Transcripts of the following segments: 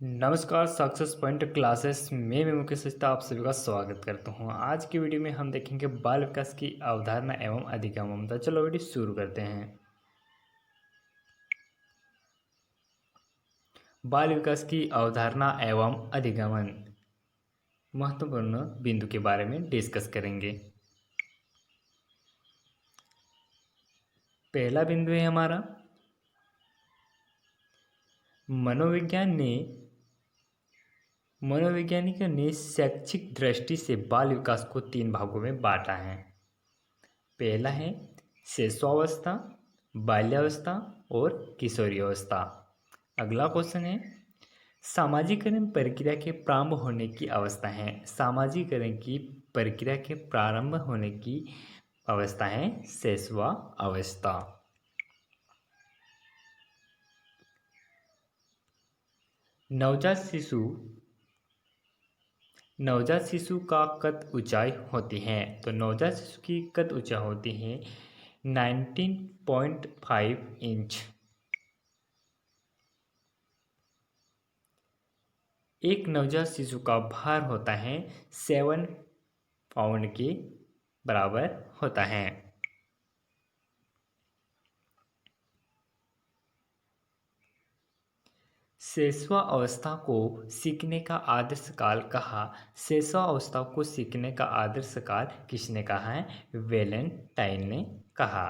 नमस्कार success point classes में मैं मुकेश सचिता आप सभी का स्वागत करता हूं। आज की वीडियो में हम देखेंगे बाल विकास की अवधारणा एवं अधिगम। तो चलो वीडियो शुरू करते हैं। बाल विकास की अवधारणा एवं अधिगमन महत्वपूर्ण बिंदु के बारे में डिस्कस करेंगे। पहला बिंदु है हमारा मनोवैज्ञानिकों ने शैक्षिक दृष्टि से बाल विकास को 3 भागों में बांटा है। पहला है शिशुअवस्था, बाल्यावस्था और किशोरी अवस्था। अगला क्वेश्चन है सामाजिकरण प्रक्रिया के प्रारंभ होने की अवस्था है। सामाजिकरण की प्रक्रिया के प्रारंभ होने की अवस्था है शिशुअवस्था। नवजात शिशु का कद ऊंचाई होती है। तो नवजात शिशु की कद ऊंचाई होती है 19.5 इंच। एक नवजात शिशु का भार होता है 7 पाउंड के बराबर होता है। शैशवावस्था को सीखने का आदर्श काल कहा। शैशवावस्था को सीखने का आदर्श काल किसने कहा है? वैलेंटाइन ने कहा।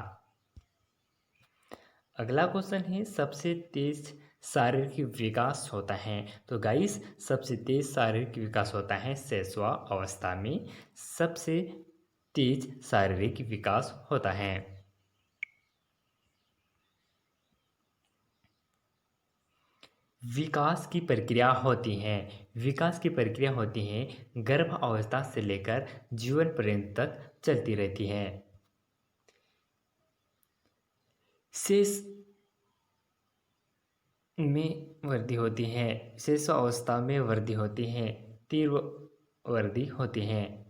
अगला क्वेश्चन है सबसे तेज शारीरिक विकास होता है। तो गाइस सबसे तेज शारीरिक विकास होता है शैशवावस्था में। सबसे तेज शारीरिक विकास होता है। विकास की प्रक्रिया होती है गर्भ अवस्था से लेकर जीवन पर्यंत तक चलती रहती है। शेष में वृद्धि होती है। शेष अवस्था में वृद्धि होती है, तीव्र वृद्धि होती है।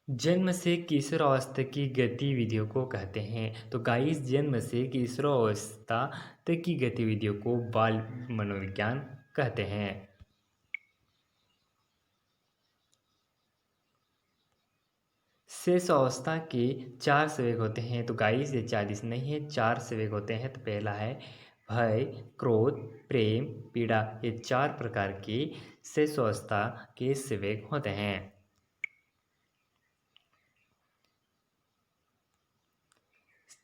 जन्म से किशोरावस्था की गतिविधियों को कहते हैं। तो गाइस जन्म से किशोरावस्था तक की गतिविधियों को बाल मनोविज्ञान कहते हैं। शेष अवस्था के 4 संवेग होते हैं। तो गाइस ये 40 नहीं है, 4 संवेग होते हैं। तो पहला है भय, क्रोध, प्रेम, पीड़ा। ये 4 प्रकार के शेष अवस्था के संवेग होते हैं।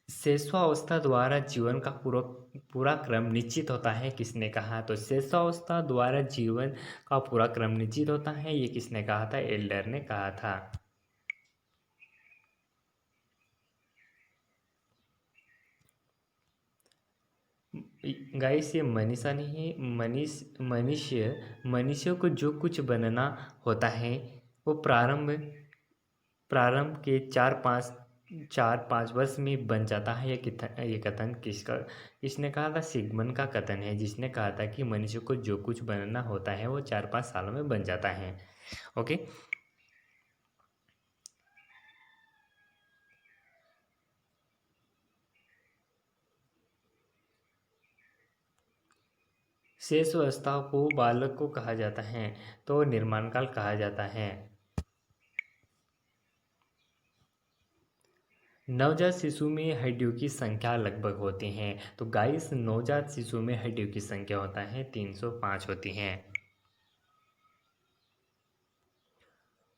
शेषावस्था द्वारा जीवन का पूरा क्रम निश्चित होता है। किसने कहा? तो शेषावस्था द्वारा जीवन का पूरा क्रम निश्चित होता है। ये किसने कहा था? एल्डर ने कहा था। गाइस ये मनीषा नहीं है, मनुष्य को जो कुछ बनना होता है वो प्रारंभ के 4-5 वर्ष में बन जाता है। ये कथन किसने कहा था? सिगमंड का कथन है, जिसने कहा था कि मनुष्य को जो कुछ बनना होता है वो 4-5 सालों में बन जाता है। ओके। शेष अवस्था को बालक को कहा जाता है, तो निर्माण काल कहा जाता है। नवजात शिशु में हड्डियों की संख्या लगभग होती है। तो गाइस नवजात शिशु में हड्डियों की संख्या होता है 305 होती है।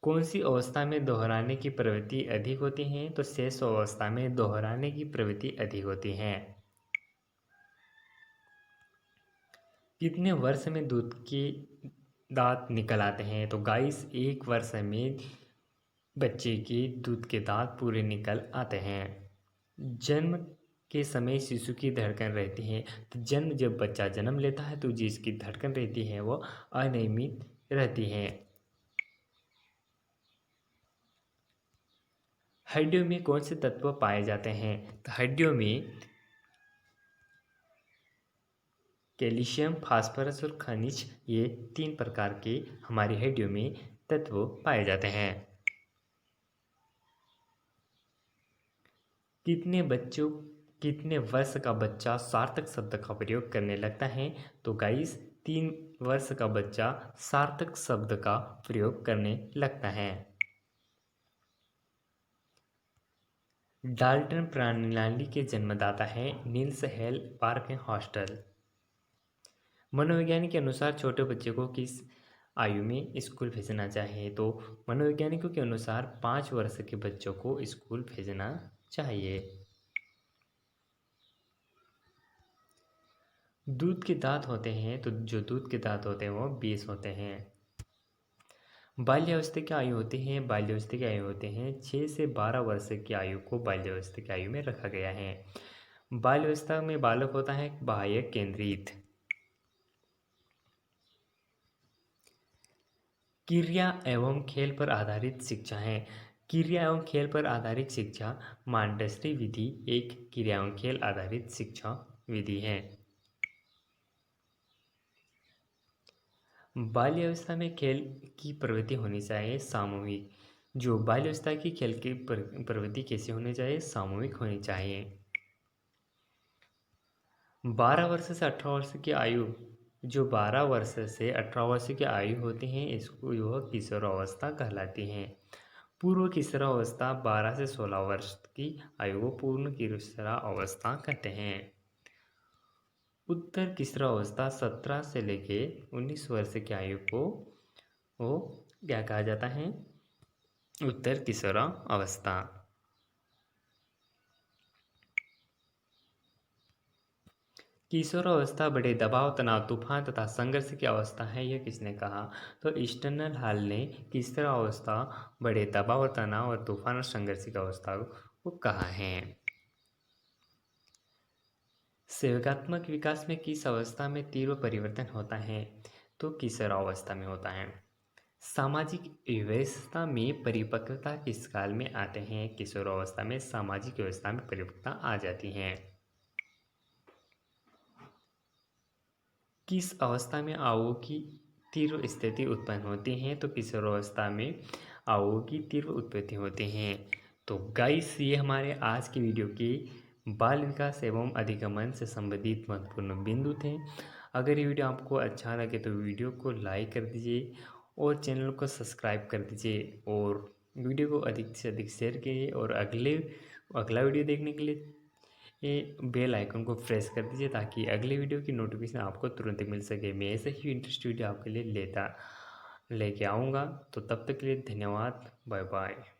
कौन सी अवस्था में दोहराने की प्रवृत्ति अधिक होती है? तो शेष अवस्था में दोहराने की प्रवृत्ति अधिक होती है। कितने वर्ष में दूध के दांत निकल आते हैं? तो गाइस 1 वर्ष में बच्चे के दूध के दांत पूरे निकल आते हैं। जन्म के समय शिशु की धड़कन रहती है। तो जब बच्चा जन्म लेता है तो जिसकी धड़कन रहती है वो अनियमित रहती है। हड्डियों में कौन से तत्व पाए जाते हैं? तो हड्डियों में कैल्शियम, फास्फोरस और खनिज, ये 3 प्रकार के हमारी हड्डियों में तत्व पाए जाते हैं। कितने वर्ष का बच्चा सार्थक शब्द का प्रयोग करने लगता है? तो गाइस 3 वर्ष का बच्चा सार्थक शब्द का प्रयोग करने लगता है। डाल्टन प्रणाली के जन्मदाता है नील्स हेल पार्क हॉस्टल। मनोवैज्ञानिक के अनुसार छोटे बच्चे को किस आयु में स्कूल भेजना चाहिए? तो मनोवैज्ञानिकों के अनुसार 5 वर्ष के बच्चों को स्कूल भेजना चाहिए। दूध के दांत होते हैं, तो जो दूध के दांत होते हैं वो 20 होते हैं। बाल्यावस्था की आयु होती है, बाल्यावस्था की आयु होते हैं 6 से 12 वर्ष की आयु को बाल्यावस्था की आयु में रखा गया है। बाल्यावस्था में बालक होता है बाह्य केंद्रित। क्रिया एवं खेल पर आधारित शिक्षा है। क्रिया एवं खेल पर आधारित शिक्षा मांटेसरी विधि एक क्रिया एवं खेल आधारित शिक्षा विधि है। बाल्यावस्था में खेल की प्रवृत्ति होनी चाहिए सामूहिक। जो बाल्यावस्था की खेल की प्रवृत्ति कैसे होनी चाहिए? सामूहिक होनी चाहिए। 12 वर्ष से 18 वर्ष की आयु, जो 12 वर्ष से 18 वर्ष की आयु होती है इसको यह किशोरावस्था कहलाती है। पूर्व किशोरावस्था 12 से 16 वर्ष की आयु को पूर्ण किशोरावस्था कहते हैं। उत्तर किशोरावस्था 17 से लेके 19 वर्ष की आयु को वो क्या कहा जाता है? उत्तर किशोरावस्था। किशोरावस्था बड़े दबाव, तनाव, तूफान तथा संघर्ष की अवस्था है, यह किसने कहा? तो स्टर्नर हॉल ने किशोरावस्था बड़े दबाव और तनाव और तूफान और संघर्ष की अवस्था को कहा है। सेवकात्मक विकास में किस अवस्था में तीव्र परिवर्तन होता है? तो किशोरावस्था में होता है। सामाजिक व्यवस्था में परिपक्वता किस काल में आते हैं? किशोरावस्था में सामाजिक व्यवस्था में परिपक्वता आ जाती है। किस अवस्था में आवों की तीव्र स्थिति उत्पन्न होती है? तो किशोरावस्था में आवों की तीव्र उत्पत्ति होती है। तो गाइस ये हमारे आज की वीडियो के बाल विकास एवं अधिगमन से संबंधित महत्वपूर्ण बिंदु थे। अगर ये वीडियो आपको अच्छा लगे तो वीडियो को लाइक कर दीजिए और चैनल को सब्सक्राइब कर दीजिए और वीडियो को अधिक से अधिक शेयर कीजिए और अगला वीडियो देखने के लिए ये बेल आइकन को प्रेस कर दीजिए ताकि अगले वीडियो की नोटिफिकेशन आपको तुरंत मिल सके। मैं ऐसे ही इंटरेस्ट वीडियो आपके लिए लेके आऊँगा। तो तब तक के लिए धन्यवाद। Bye bye.